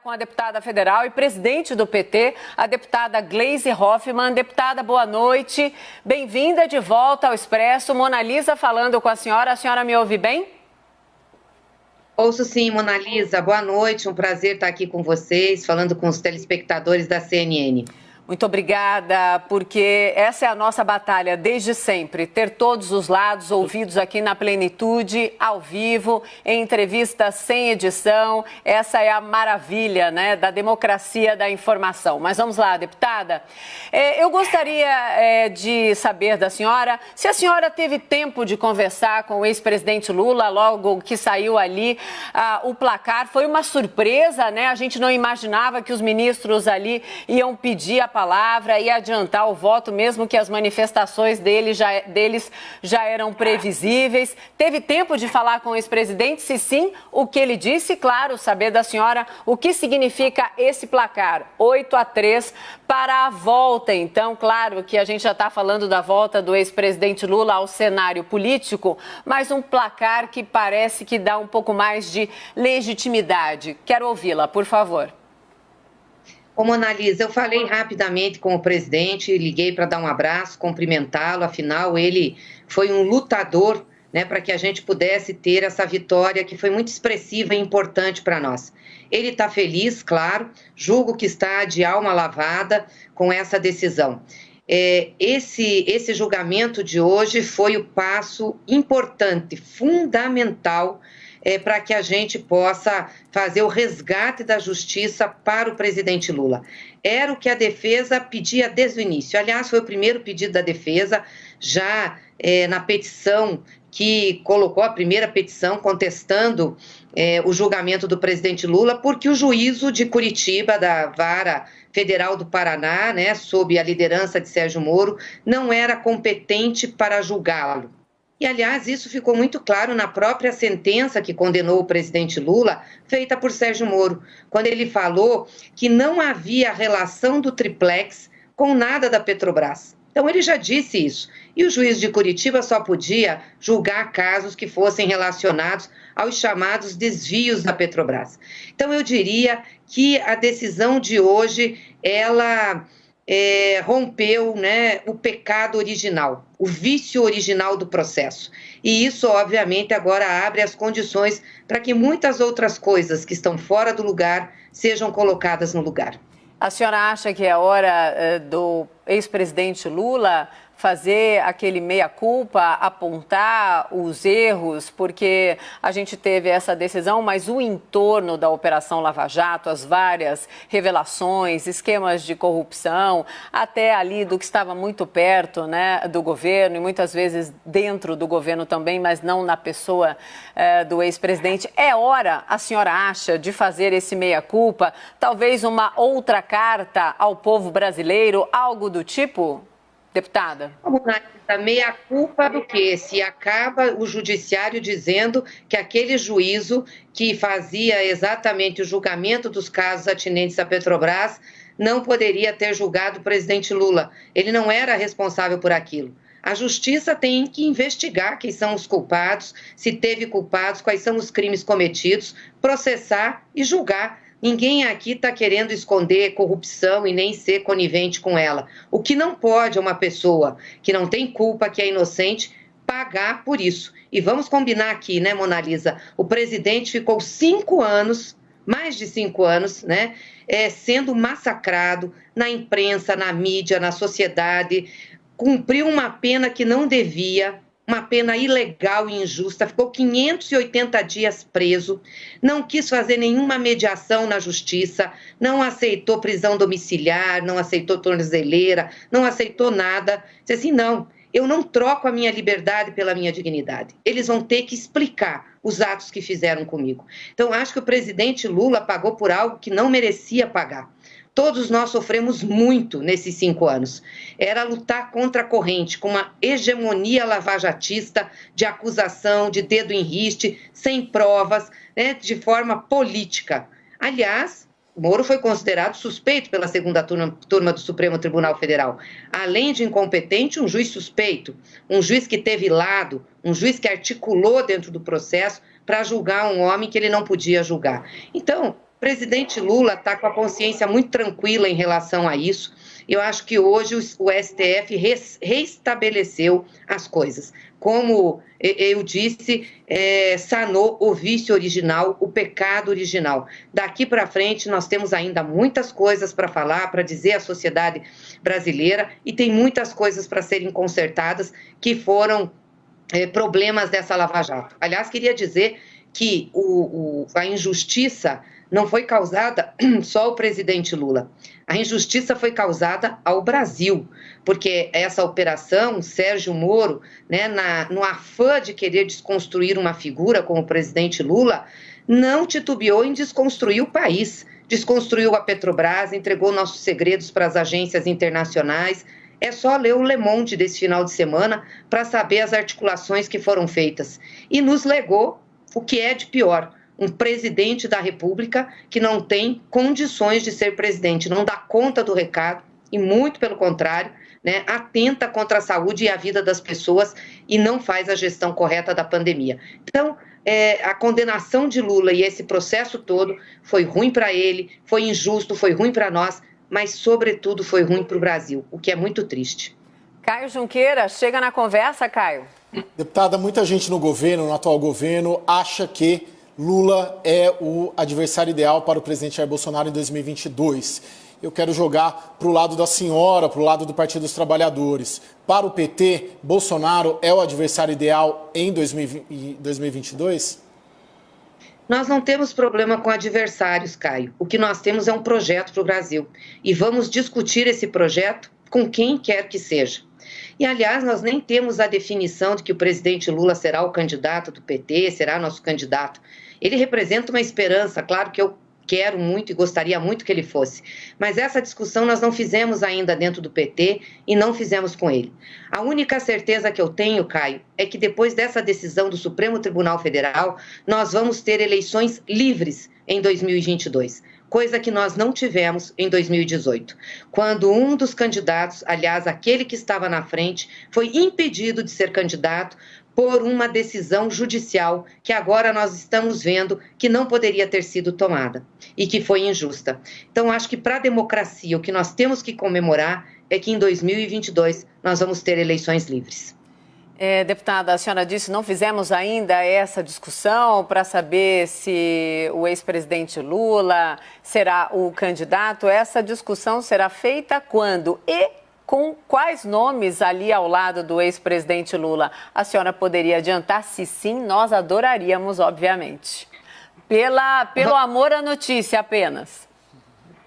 Com a deputada federal e presidente do PT, a deputada Gleisi Hoffmann. Deputada, boa noite. Bem-vinda de volta ao Expresso. Mona Lisa falando com a senhora me ouve bem? Ouço sim, Mona Lisa. Boa noite, um prazer estar aqui com vocês, falando com os telespectadores da CNN. Muito obrigada, porque essa é a nossa batalha desde sempre, ter todos os lados ouvidos aqui na plenitude, ao vivo, em entrevistas sem edição. Essa é a maravilha, né, da democracia da informação. Mas vamos lá, deputada. Eu gostaria de saber da senhora se a senhora teve tempo de conversar com o ex-presidente Lula logo que saiu ali o placar. Foi uma surpresa, né? A gente não imaginava que os ministros ali iam pedir a palavra e adiantar o voto, mesmo que as manifestações deles já eram previsíveis. Teve tempo de falar com o ex-presidente? Se sim, o que ele disse? Claro, saber da senhora o que significa esse placar, 8-3 para a volta. Então, claro que a gente já está falando da volta do ex-presidente Lula ao cenário político, mas um placar que parece que dá um pouco mais de legitimidade. Quero ouvi-la, por favor. Ô, Mona Lisa, eu falei rapidamente com o presidente, liguei para dar um abraço, cumprimentá-lo, afinal ele foi um lutador, né, para que a gente pudesse ter essa vitória que foi muito expressiva e importante para nós. Ele está feliz, claro, julgo que está de alma lavada com essa decisão. Esse julgamento de hoje foi o passo importante, fundamental, para que a gente possa fazer o resgate da justiça para o presidente Lula. Era o que a defesa pedia desde o início. Aliás, foi o primeiro pedido da defesa, já na petição que colocou a primeira petição contestando o julgamento do presidente Lula, porque o juízo de Curitiba, da Vara Federal do Paraná, né, sob a liderança de Sérgio Moro, não era competente para julgá-lo. E, aliás, isso ficou muito claro na própria sentença que condenou o presidente Lula, feita por Sérgio Moro, quando ele falou que não havia relação do triplex com nada da Petrobras. Então, ele já disse isso. E o juiz de Curitiba só podia julgar casos que fossem relacionados aos chamados desvios da Petrobras. Então, eu diria que a decisão de hoje, ela rompeu, né, o pecado original, o vício original do processo. E isso, obviamente, agora abre as condições para que muitas outras coisas que estão fora do lugar sejam colocadas no lugar. A senhora acha que é hora do ex-presidente Lula fazer aquele meia-culpa, apontar os erros, porque a gente teve essa decisão, mas o entorno da Operação Lava Jato, as várias revelações, esquemas de corrupção, até ali do que estava muito perto, né, do governo e muitas vezes dentro do governo também, mas não na pessoa do ex-presidente. É hora, a senhora acha, de fazer esse meia-culpa, talvez uma outra carta ao povo brasileiro, algo do tipo? Deputada. A meia-culpa do quê? Se acaba o judiciário dizendo que aquele juízo que fazia exatamente o julgamento dos casos atinentes à Petrobras não poderia ter julgado o presidente Lula. Ele não era responsável por aquilo. A justiça tem que investigar quem são os culpados, se teve culpados, quais são os crimes cometidos, processar e julgar. Ninguém aqui está querendo esconder corrupção e nem ser conivente com ela. O que não pode é uma pessoa que não tem culpa, que é inocente, pagar por isso. E vamos combinar aqui, né, Mona Lisa? O presidente ficou 5 anos, mais de 5 anos, né, sendo massacrado na imprensa, na mídia, na sociedade, cumpriu uma pena que não devia, uma pena ilegal e injusta, ficou 580 dias preso, não quis fazer nenhuma mediação na justiça, não aceitou prisão domiciliar, não aceitou tornozeleira, não aceitou nada. Disse assim, não, eu não troco a minha liberdade pela minha dignidade. Eles vão ter que explicar os atos que fizeram comigo. Então, acho que o presidente Lula pagou por algo que não merecia pagar. Todos nós sofremos muito nesses 5 anos. Era lutar contra a corrente, com uma hegemonia lavajatista de acusação, de dedo em riste, sem provas, né, de forma política. Aliás, Moro foi considerado suspeito pela segunda turma do Supremo Tribunal Federal. Além de incompetente, um juiz suspeito, um juiz que teve lado, um juiz que articulou dentro do processo para julgar um homem que ele não podia julgar. Então, O presidente Lula está com a consciência muito tranquila em relação a isso. Eu acho que hoje o STF reestabeleceu as coisas. Como eu disse, sanou o vício original, o pecado original. Daqui para frente, nós temos ainda muitas coisas para falar, para dizer à sociedade brasileira, e tem muitas coisas para serem consertadas que foram problemas dessa Lava Jato. Aliás, queria dizer que a injustiça não foi causada só ao presidente Lula. A injustiça foi causada ao Brasil, porque essa operação, Sérgio Moro, né, no afã de querer desconstruir uma figura como o presidente Lula, não titubeou em desconstruir o país, desconstruiu a Petrobras, entregou nossos segredos para as agências internacionais. É só ler o Le Monde desse final de semana para saber as articulações que foram feitas. E nos legou o que é de pior: um presidente da República que não tem condições de ser presidente, não dá conta do recado e, muito pelo contrário, né, atenta contra a saúde e a vida das pessoas e não faz a gestão correta da pandemia. Então, a condenação de Lula e esse processo todo foi ruim para ele, foi injusto, foi ruim para nós, mas, sobretudo, foi ruim para o Brasil, o que é muito triste. Caio Junqueira, chega na conversa, Caio. Deputada, muita gente no governo, no atual governo, acha que Lula é o adversário ideal para o presidente Jair Bolsonaro em 2022. Eu quero jogar para o lado da senhora, para o lado do Partido dos Trabalhadores. Para o PT, Bolsonaro é o adversário ideal em 2022? Nós não temos problema com adversários, Caio. O que nós temos é um projeto para o Brasil. E vamos discutir esse projeto com quem quer que seja. E, aliás, nós nem temos a definição de que o presidente Lula será o candidato do PT, será nosso candidato. Ele representa uma esperança, claro que eu quero muito e gostaria muito que ele fosse. Mas essa discussão nós não fizemos ainda dentro do PT e não fizemos com ele. A única certeza que eu tenho, Caio, é que depois dessa decisão do Supremo Tribunal Federal, nós vamos ter eleições livres em 2022. Coisa que nós não tivemos em 2018, quando um dos candidatos, aliás, aquele que estava na frente, foi impedido de ser candidato por uma decisão judicial que agora nós estamos vendo que não poderia ter sido tomada e que foi injusta. Então, acho que para a democracia o que nós temos que comemorar é que em 2022 nós vamos ter eleições livres. Deputada, a senhora disse, não fizemos ainda essa discussão para saber se o ex-presidente Lula será o candidato. Essa discussão será feita quando e com quais nomes ali ao lado do ex-presidente Lula? A senhora poderia adiantar? Se sim, nós adoraríamos, obviamente. Pelo amor à notícia apenas.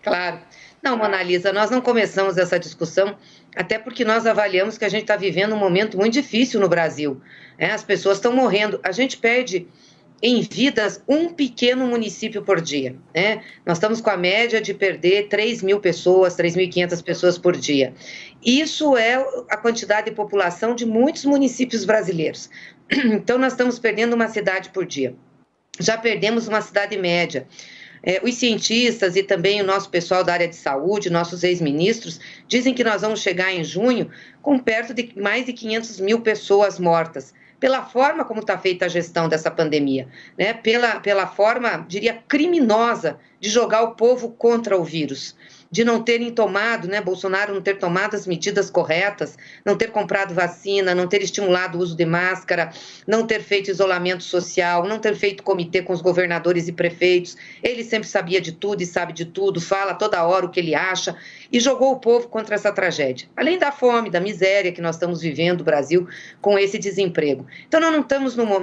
Claro. Não, Mona Lisa, nós não começamos essa discussão, até porque nós avaliamos que a gente está vivendo um momento muito difícil no Brasil. As pessoas estão morrendo. A gente perde em vidas um pequeno município por dia. Nós estamos com a média de perder 3.000 pessoas, 3.500 pessoas por dia. Isso é a quantidade de população de muitos municípios brasileiros. Então, nós estamos perdendo uma cidade por dia. Já perdemos uma cidade média. Os cientistas e também o nosso pessoal da área de saúde, nossos ex-ministros, dizem que nós vamos chegar em junho com perto de mais de 500.000 pessoas mortas, pela forma como está feita a gestão dessa pandemia, pela forma, diria, criminosa de jogar o povo contra o vírus, de não terem tomado, Bolsonaro não ter tomado as medidas corretas, não ter comprado vacina, não ter estimulado o uso de máscara, não ter feito isolamento social, não ter feito comitê com os governadores e prefeitos. Ele sempre sabia de tudo e sabe de tudo, fala toda hora o que ele acha e jogou o povo contra essa tragédia. Além da fome, da miséria que nós estamos vivendo no Brasil com esse desemprego. Então, nós não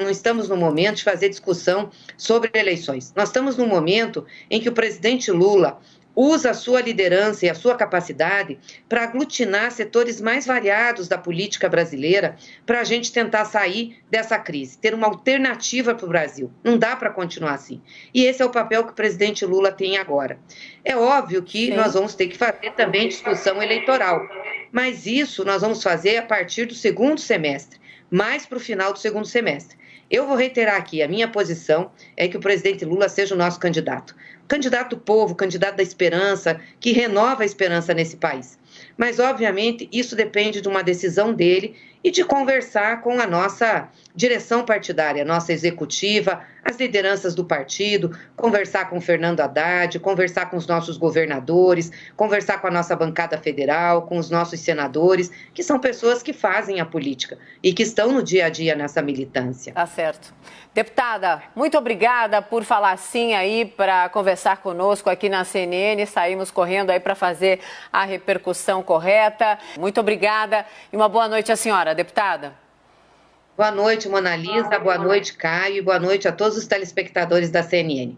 estamos no momento de fazer discussão sobre eleições. Nós estamos no momento em que o presidente Lula usa a sua liderança e a sua capacidade para aglutinar setores mais variados da política brasileira para a gente tentar sair dessa crise, ter uma alternativa para o Brasil. Não dá para continuar assim. E esse é o papel que o presidente Lula tem agora. É óbvio que nós vamos ter que fazer também discussão eleitoral, mas isso nós vamos fazer a partir do segundo semestre, mais para o final do segundo semestre. Eu vou reiterar aqui, a minha posição é que o presidente Lula seja o nosso candidato. Candidato do povo, candidato da esperança, que renova a esperança nesse país. Mas, obviamente, isso depende de uma decisão dele e de conversar com a nossa direção partidária, a nossa executiva, as lideranças do partido, conversar com o Fernando Haddad, conversar com os nossos governadores, conversar com a nossa bancada federal, com os nossos senadores, que são pessoas que fazem a política e que estão no dia a dia nessa militância. Tá certo. Deputada, muito obrigada por falar sim aí para conversar conosco aqui na CNN. Saímos correndo aí para fazer a repercussão correta. Muito obrigada e uma boa noite à senhora, deputada. Boa noite, Mona Lisa, boa noite, Caio, e boa noite a todos os telespectadores da CNN.